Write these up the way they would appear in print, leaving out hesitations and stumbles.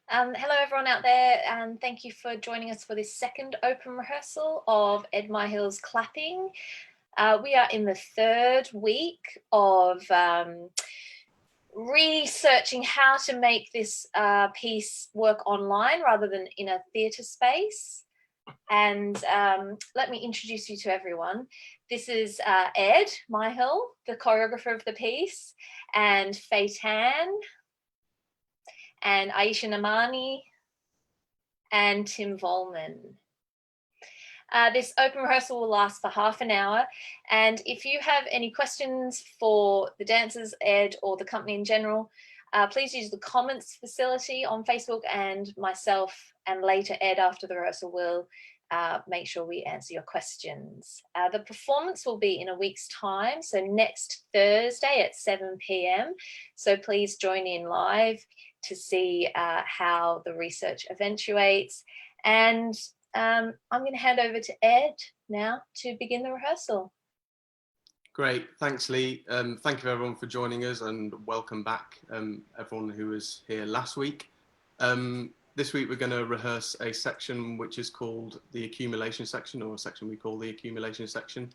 Hello everyone out there, and thank you for joining us for this second open rehearsal of Ed Myhill's Clapping. We are in the third week of researching how to make this piece work online rather than in a theatre space. And let me introduce you to everyone. This is Ed Myhill, the choreographer of the piece, and Feitan, and Aisha Namani, and Tim Volman. This open rehearsal will last for half an hour, and if you have any questions for the dancers, Ed, or the company in general, please use the comments facility on Facebook, and myself and later Ed after the rehearsal will make sure we answer your questions. The performance will be in a week's time, so next Thursday at 7 p.m. So please join in live to see how the research eventuates. And I'm going to hand over to Ed now to begin the rehearsal. Great, thanks Lee. Thank you everyone for joining us, and welcome back everyone who was here last week. This week we're going to rehearse a section which is called the accumulation section, or a section we call the accumulation section.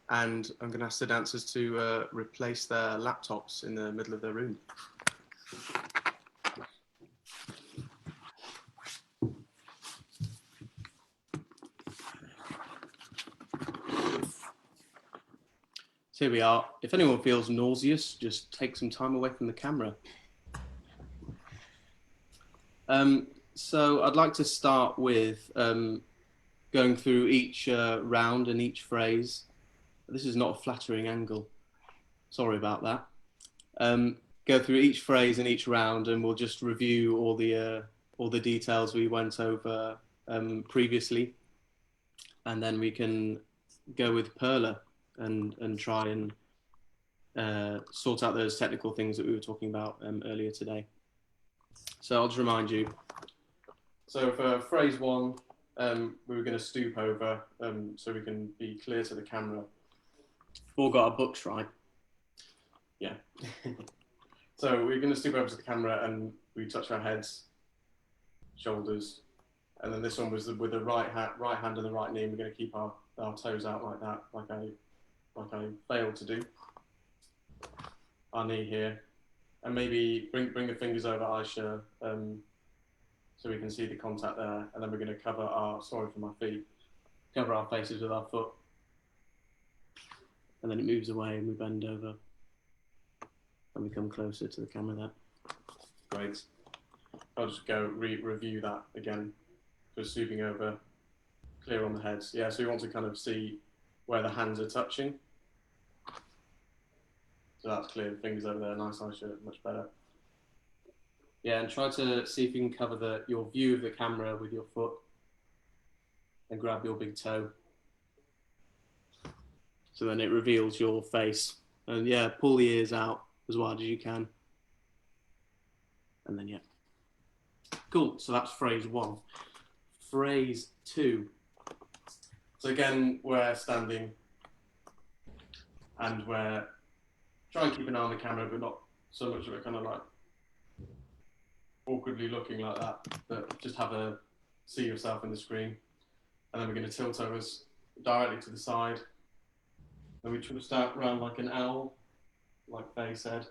And I'm going to ask the dancers to replace their laptops in the middle of the room. So here we are. If anyone feels nauseous, just take some time away from the camera. So I'd like to start with going through each round and each phrase. This is not a flattering angle. Sorry about that. Go through each phrase and each round, and we'll just review all the details we went over previously, and then we can go with Perla and try and sort out those technical things that we were talking about earlier today. So I'll just remind you. So for phrase one, we were going to stoop over so we can be clear to the camera. We've all got our books right. Yeah. So we're going to stoop over to the camera and we touch our heads, shoulders, and then this one was with the right hand and the right knee. And we're going to keep our toes out like that, like I failed to do. Our knee here, and maybe bring the fingers over Aisha, so we can see the contact there. And then we're going to cover our faces with our foot. And then it moves away and we bend over and we come closer to the camera there. Great. I'll just go review that again. Just swooping over, clear on the heads. Yeah, so we want to kind of see where the hands are touching. So that's clear, the fingers over there, nice Aisha, much better. Yeah, and try to see if you can cover your view of the camera with your foot and grab your big toe. So then it reveals your face. And yeah, pull the ears out as wide as you can. And then, yeah. Cool, so that's phrase one. Phrase two. So again, we're standing and we're trying to keep an eye on the camera, but not so much of it kind of like awkwardly looking like that, but just see yourself in the screen. And then we're going to tilt over directly to the side. Then we twist out around like an owl, like Faye said.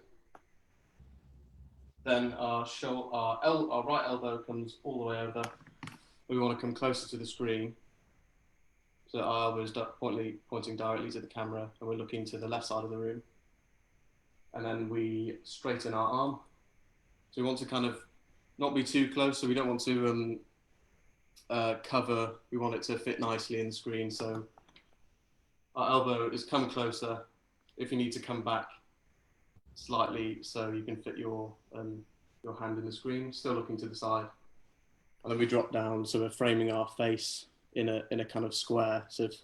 Then our right elbow comes all the way over. We want to come closer to the screen. So our elbow is pointing directly to the camera, and we're looking to the left side of the room. And then we straighten our arm. So we want to kind of not be too close, so we don't want to cover. We want it to fit nicely in the screen. So our elbow is come closer. If you need to come back slightly so you can fit your hand in the screen, still looking to the side. And then we drop down, so we're framing our face in a kind of square, sort of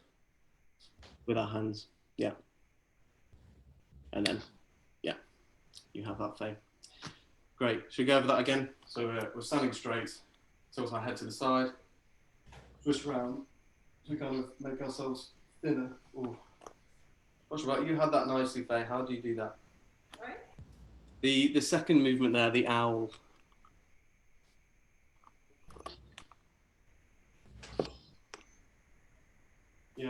with our hands. Yeah. And then, yeah, you have that Faye. Great. Should we go over that again? So we're standing straight, tilt our head to the side, twist around to kind of make ourselves thinner. Ooh. What's right? You had that nicely, Faye. How do you do that? Right. The second movement there, the owl.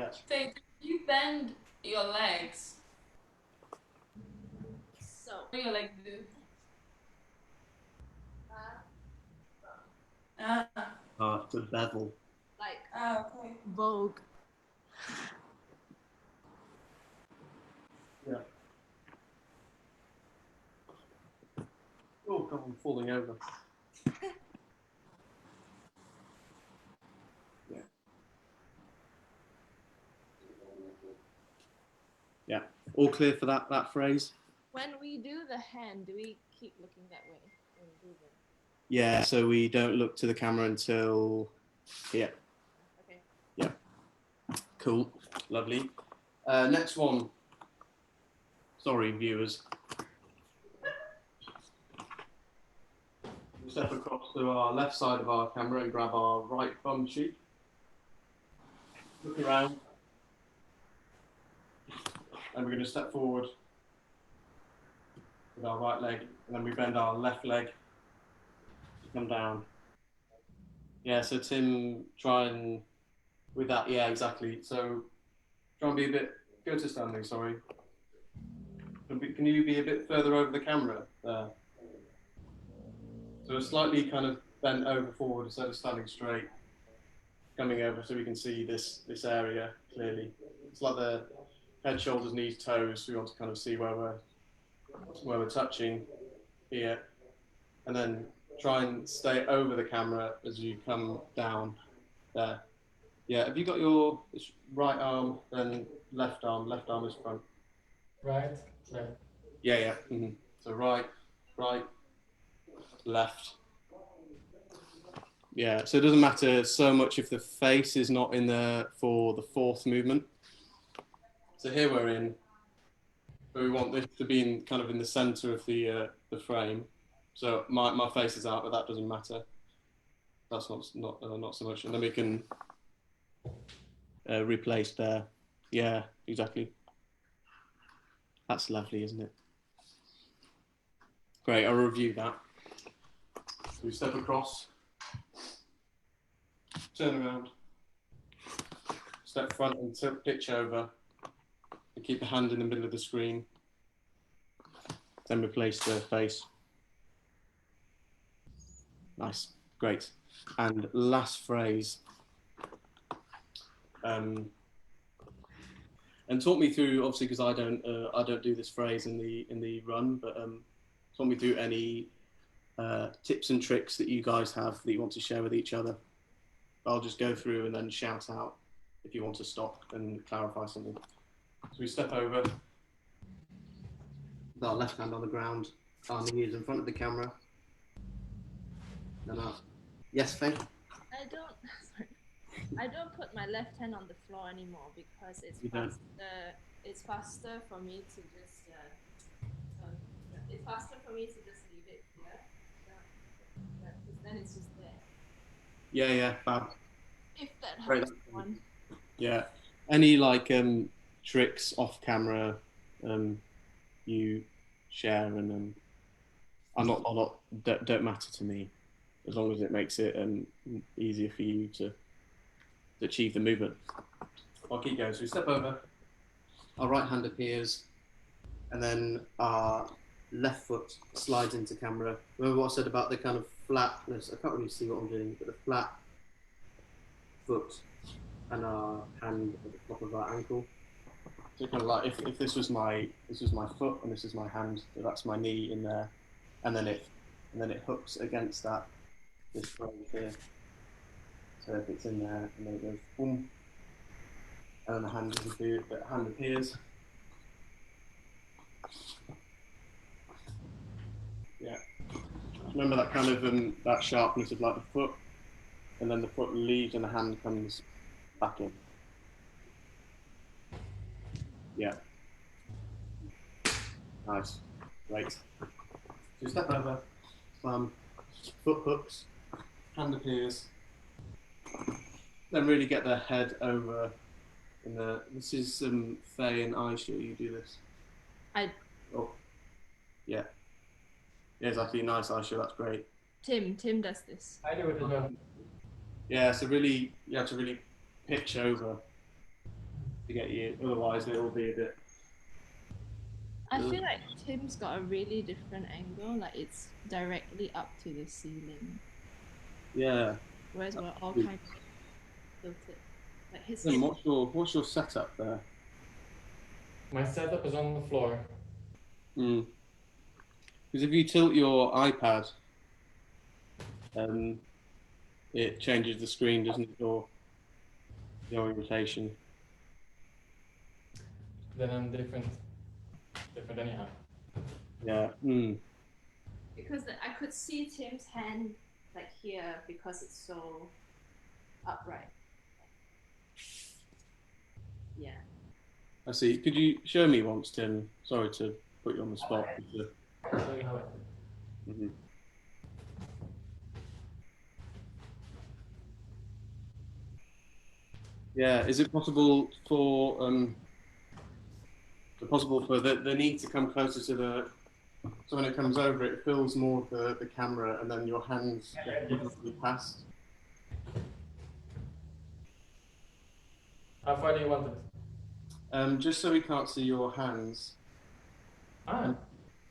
Yeah. So you bend your legs. So what do your legs do? To bevel. Like Okay. Vogue. Yeah. Oh God, I'm falling over. Yeah. Yeah. All clear for that phrase? When we do the hand, do we keep looking that way when we do them? Yeah, so we don't look to the camera until here. Okay. Yeah. Cool. Lovely. Next one. Sorry, viewers. We'll step across to our left side of our camera and grab our right bum cheek. Look around. And we're going to step forward with our right leg, and then we bend our left leg to come down. Yeah, so Tim, try and, with that, yeah, exactly. So try and be a bit, go to standing, sorry. Can you be a bit further over the camera there? So we're slightly kind of bent over forward instead of standing straight, coming over so we can see this area clearly. It's like the head, shoulders, knees, toes. We want to kind of see where we're touching here, and then try and stay over the camera as you come down there. Yeah, have you got your right arm, then left arm is front? Right, right. Yeah. So right, left. Yeah, so it doesn't matter so much if the face is not in there for the fourth movement. So here we're in, but we want this to be in kind of in the center of the frame. So my face is out, but that doesn't matter. That's not so much. And then we can replace there. Yeah, exactly. That's lovely, isn't it? Great, I'll review that. So we step across, turn around, step front and pitch over, and keep the hand in the middle of the screen. Then replace the face. Nice, great. And last phrase. And talk me through, obviously, because I don't do this phrase in the run, but talk me through any tips and tricks that you guys have that you want to share with each other. I'll just go through and then shout out if you want to stop and clarify something. So we step over, with our left hand on the ground, our knees in front of the camera. Then yes, Faye? I don't put my left hand on the floor anymore because it's faster for me to just leave it here. Because then it's just there. Yeah, fab. If that helps one. Yeah. Any like tricks off camera you share and don't matter to me as long as it makes it easier for you to achieve the movement. I'll keep going. So we step over, our right hand appears, and then our left foot slides into camera. Remember what I said about the kind of flatness? I can't really see what I'm doing, but the flat foot and our hand at the top of our ankle. So kind of like if this was my foot and this is my hand, so that's my knee in there, and then it hooks against this frame here. So if it's in there, and then it goes boom, and then the hand appears. Yeah. Remember that kind of that sharpness of like the foot, and then the foot leaves and the hand comes back in. Yeah. Nice. Great. So step over, foot hooks, hand appears. Then really get their head over in the. This is Faye and Aisha. You do this. Oh, yeah. Yeah, exactly. Nice, Aisha. That's great. Tim does this. I do it as well. Yeah. So really, you have to really pitch over to get you. Otherwise, it will be a bit. I feel like Tim's got a really different angle, like it's directly up to the ceiling. Yeah. Whereas we're all kind of tilted. Like his Tim, what's your setup there? My setup is on the floor. Because if you tilt your iPad, it changes the screen, doesn't it, or the orientation? Then I'm different anyhow. Yeah. because I could see Tim's hand like here because it's so upright. Yeah. I see. Could you show me once, Tim? Sorry to put you on the spot. I'll show you how it is. Yeah. Is it possible for the knee to come closer to the, so when it comes over, it fills more of the camera, and then your hands get completely past? How far do you want it? Just so we can't see your hands, Ah,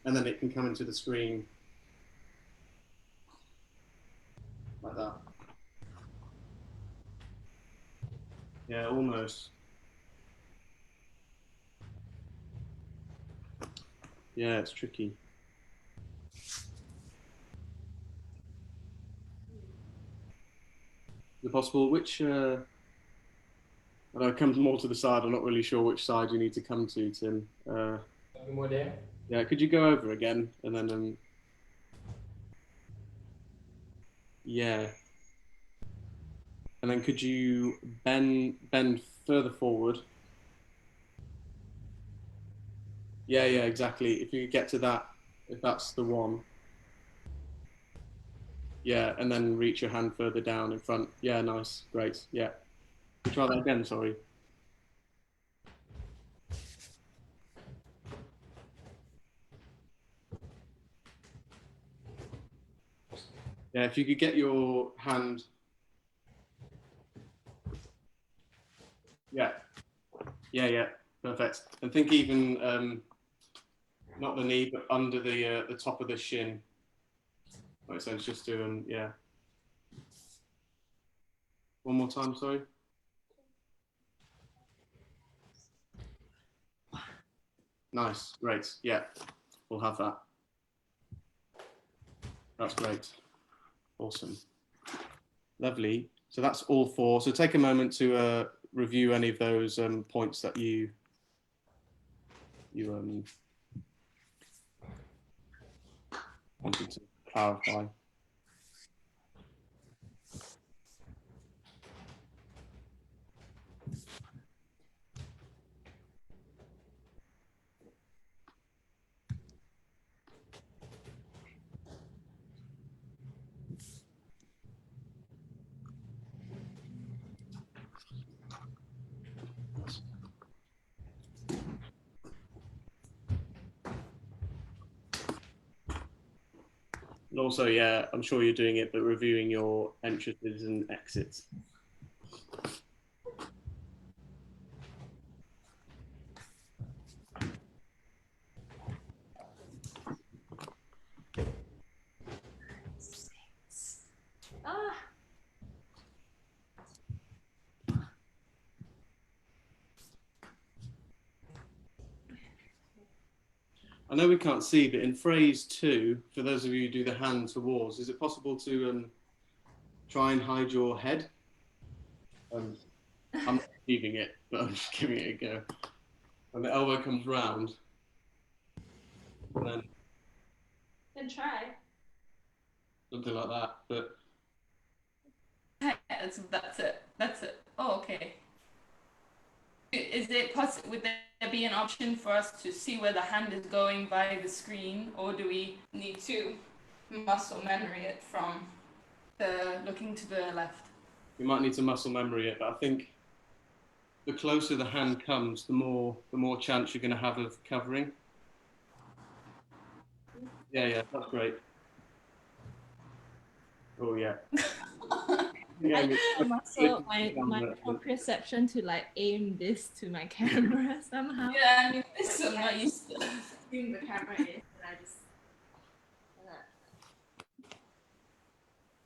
and then it can come into the screen like that. Yeah, almost. Yeah, it's tricky. Is it possible? Which, I know it comes more to the side. I'm not really sure which side you need to come to, Tim. maybe more there. Yeah, could you go over again and then, yeah. And then could you bend further forward? Yeah, exactly. If you could get to that, if that's the one. Yeah, and then reach your hand further down in front. Yeah, nice, great. Yeah. Can you try that again, sorry. Yeah, if you could get your hand. Yeah, perfect. And think even not the knee, but under the top of the shin. Right, so it's just doing, yeah. One more time, sorry. Nice, great. Yeah, we'll have that. That's great. Awesome. Lovely. So that's all four. So take a moment to review any of those points that you wanted to clarify. And also, yeah, I'm sure you're doing it, but reviewing your entrances and exits. Ah. I know we can't see, but in phrase 2, for those of you who do the hand towards, is it possible to try and hide your head? I'm not achieving it, but I'm just giving it a go. And the elbow comes round, and then try. something like that. But That's it. Oh, okay. Is it possible? Would there be an option for us to see where the hand is going by the screen, or do we need to muscle memory it from the looking to the left? you might need to muscle memory it, but I think the closer the hand comes, the more chance you're going to have of covering. Yeah, that's great. Oh yeah. I need a muscle, my proprioception to like aim this to my camera somehow. Yeah, I mean, this I'm not used to. Seeing the camera is, and I just.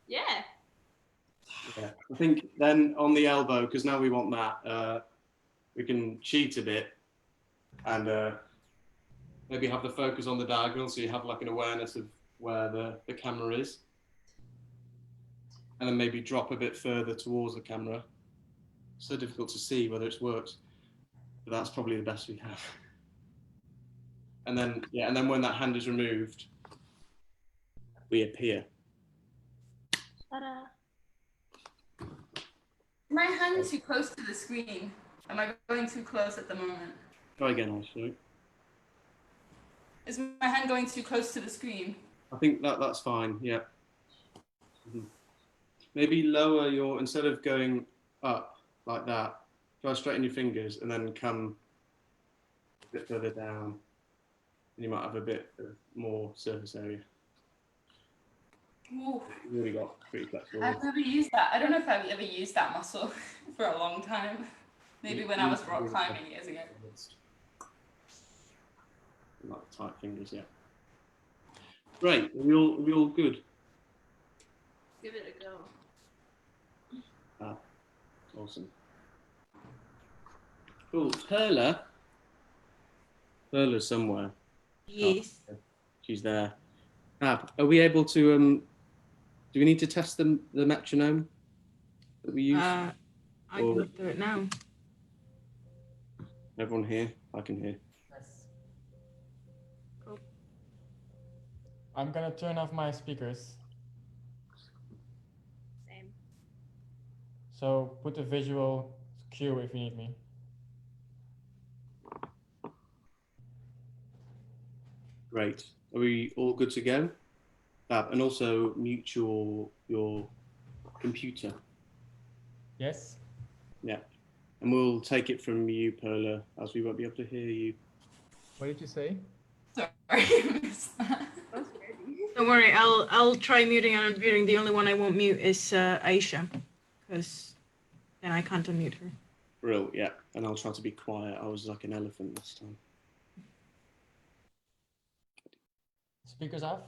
Yeah. Yeah, I think then on the elbow, because now we want that, we can cheat a bit and maybe have the focus on the diagonal so you have like an awareness of where the camera is. And then maybe drop a bit further towards the camera. So difficult to see whether it's worked, but that's probably the best we have. And then, yeah, and then when that hand is removed, we appear. Ta-da. My hand too close to the screen. Am I going too close at the moment? Try again, actually. Is my hand going too close to the screen? I think that's fine, yeah. Maybe lower your, instead of going up like that, try straighten your fingers and then come a bit further down. And you might have a bit more surface area. Ooh. You really got pretty flexible. I've never used that. I don't know if I've ever used that muscle for a long time. Maybe when I was rock climbing years ago. Like tight fingers, yeah. Great, are we all good? Give it a go. Ah, awesome. Cool. Perla's somewhere. Yes. Oh, she's there. Ab, are we able to do we need to test the metronome that we use? I can do it now. Everyone here? I can hear. Yes. Cool. I'm gonna turn off my speakers. Same. So put a visual cue if you need me. Great. Are we all good to go? And also mute your computer. Yes. Yeah. And we'll take it from you, Perla, as we won't be able to hear you. What did you say? Sorry, I missed that. Don't worry, I'll try muting and unmuting. The only one I won't mute is Aisha, because then I can't unmute her. Real, yeah. And I'll try to be quiet. I was like an elephant this time. Speakers off?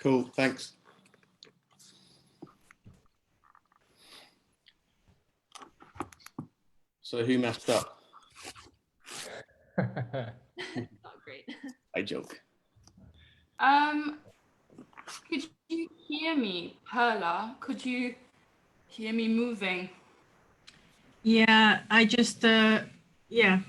Cool, thanks. So who messed up? Not great. I joke. Could you hear me, Perla? Could you hear me moving? Yeah, I just, yeah.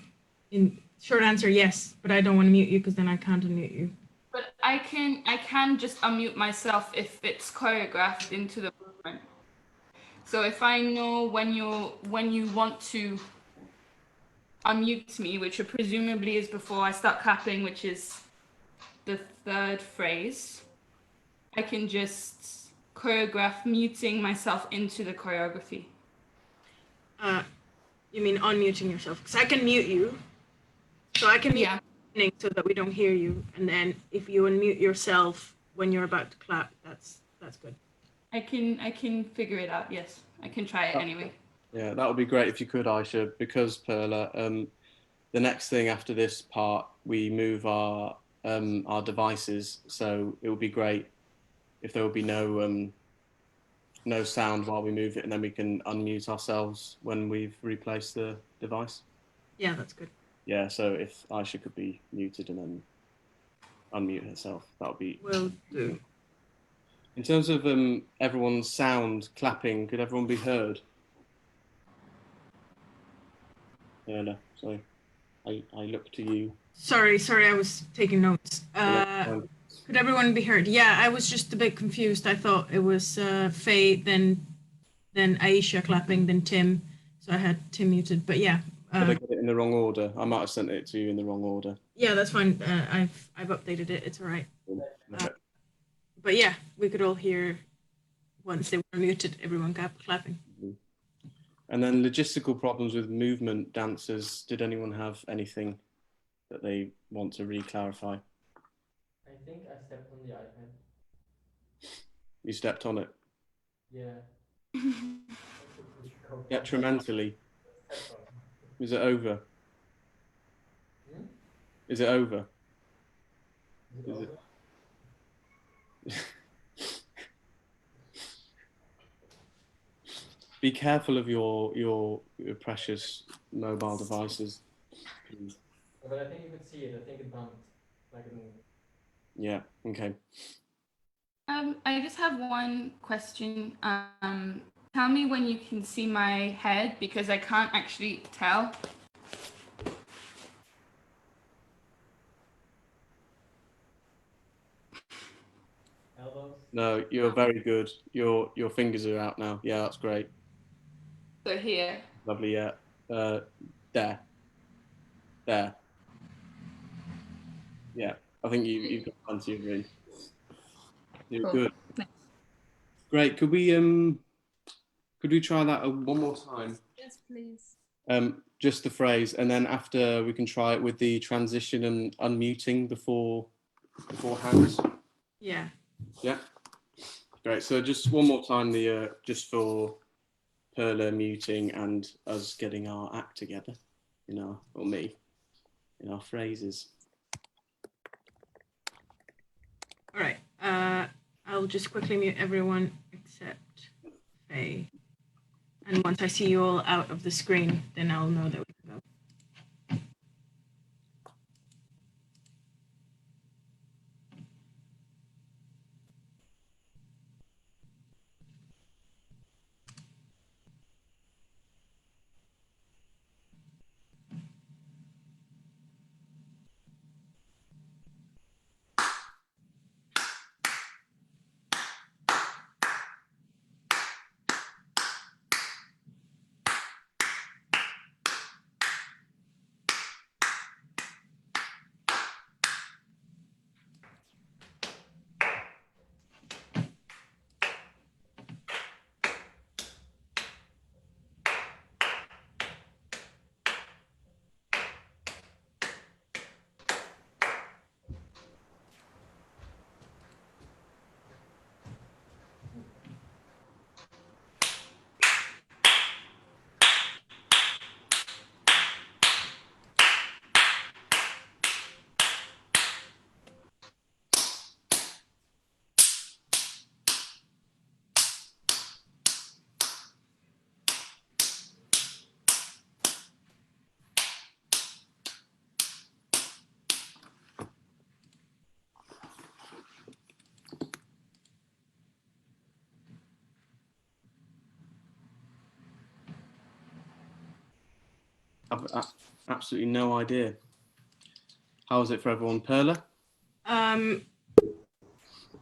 In short answer, yes, but I don't want to mute you because then I can't unmute you. But I can just unmute myself if it's choreographed into the movement. So if I know when you want to unmute me, which presumably is before I start clapping, which is the third phrase, I can just choreograph muting myself into the choreography. You mean unmuting yourself? Because I can mute you. So I can mute. Yeah. so that we don't hear you. And then if you unmute yourself when you're about to clap, that's good. I can figure it out. Yes, I can try it anyway. Yeah, that would be great if you could, Aisha, because Perla, the next thing after this part, we move our devices. So it would be great if there would be no sound while we move it, and then we can unmute ourselves when we've replaced the device. Yeah, that's good. Yeah, so if Aisha could be muted and then unmute herself, that would be. Will do. In terms of everyone's sound clapping, could everyone be heard? Perla, sorry, I look to you. Sorry, I was taking notes. Could everyone be heard? Yeah, I was just a bit confused. I thought it was Faye, then Aisha clapping, then Tim. So I had Tim muted, but yeah. Did I get it in the wrong order? I might have sent it to you in the wrong order. Yeah, that's fine. I've updated it. It's all right. But yeah, we could all hear once they were muted, everyone clapping. And then logistical problems with movement dancers. Did anyone have anything that they want to re-clarify? I think I stepped on the iPad. You stepped on it? Yeah. Detrimentally. Is it over? Is it over? Is it? Be careful of your precious mobile devices, please. But I think you could see it. I think it bumped like a move. Yeah. Okay. I just have one question. Tell me when you can see my head, because I can't actually tell. Elbows? No, you're very good. Your fingers are out now. Yeah, that's great. So here. Lovely. Yeah. There. Yeah. I think you've got plenty of room. You're Cool. good. Nice. Great. Could we try that one more time? Yes, please. Just the phrase, and then after we can try it with the transition and unmuting beforehand. Yeah. Yeah. Great. So just one more time, just for Perla muting and us getting our act together, or me, in our phrases. All right. I'll just quickly mute everyone except Faye. And once I see you all out of the screen, then I'll know that we can go. I've absolutely no idea. How is it for everyone? Perla? I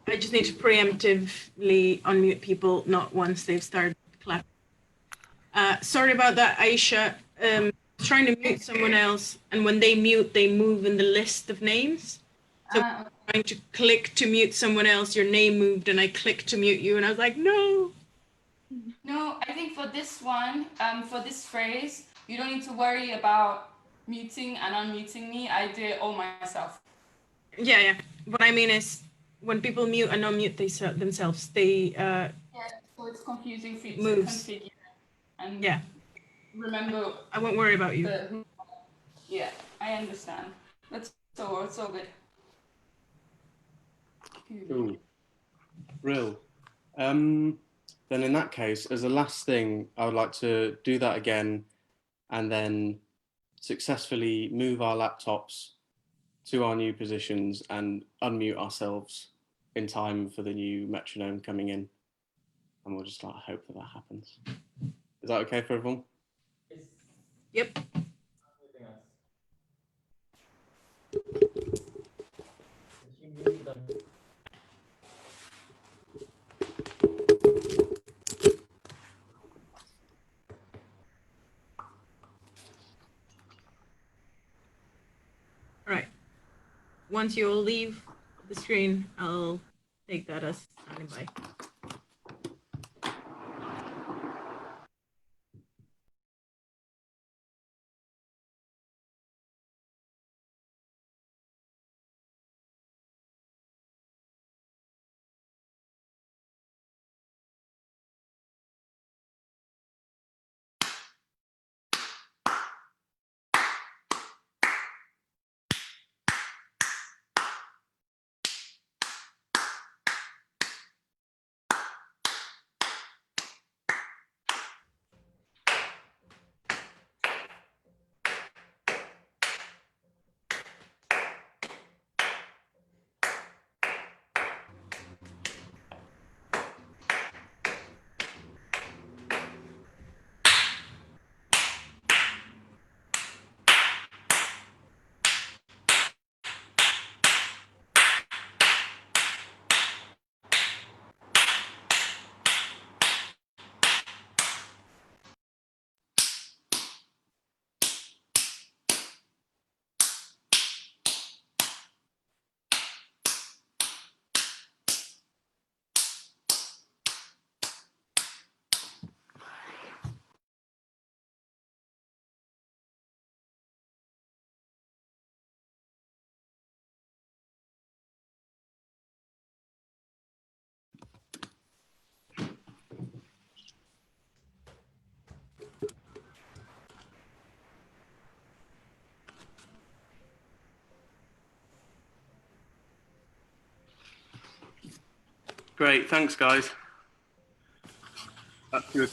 just need to preemptively unmute people, not once they've started clapping. Sorry about that, Aisha. Trying to mute someone else, and when they mute, they move in the list of names. So trying to click to mute someone else, your name moved, and I clicked to mute you, and I was like, no. No, I think for this one, for this phrase, you don't need to worry about muting and unmuting me. I do it all myself. Yeah. What I mean is, when people mute and unmute themselves, they Yeah, so it's confusing for you to moves. configure and Yeah. remember. I won't worry about you. Yeah, I understand. It's all good. Cool. Brill. Then in that case, as a last thing, I would like to do that again and then successfully move our laptops to our new positions and unmute ourselves in time for the new metronome coming in. And we'll just hope that happens. Is that okay for everyone? Yep. All right. Once you all leave the screen, I'll take that as standing by. Great, thanks guys. That's good.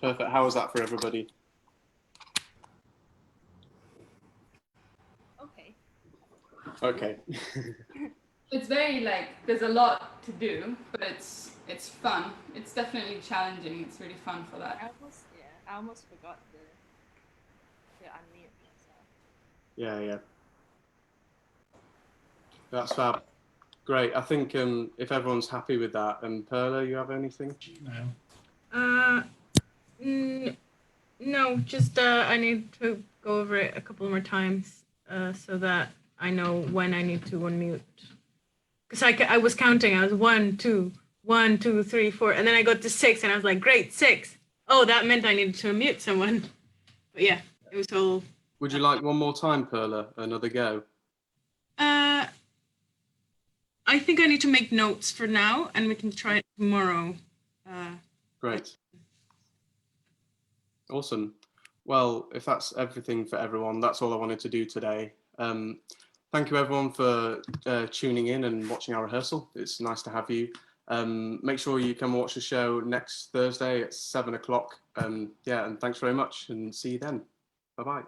Perfect. How was that for everybody? Okay. It's very there's a lot to do, but it's fun. It's definitely challenging. It's really fun for that. I almost forgot to unmute myself. Yeah. That's fab. Great. I think if everyone's happy with that, Perla, you have anything? No, just I need to go over it a couple more times so that I know when I need to unmute. Because I was counting, I was 1, 2, 1, 2, 3, 4, and then I got to 6, and I was like, great, 6. Oh, that meant I needed to unmute someone. But yeah, it was all. Would you like one more time, Perla? Another go? I think I need to make notes for now, and we can try it tomorrow. Great. Awesome. Well, if that's everything for everyone, that's all I wanted to do today. Thank you everyone for tuning in and watching our rehearsal. It's nice to have you. Make sure you come watch the show next Thursday at 7 o'clock. Yeah, and thanks very much and see you then. Bye-bye.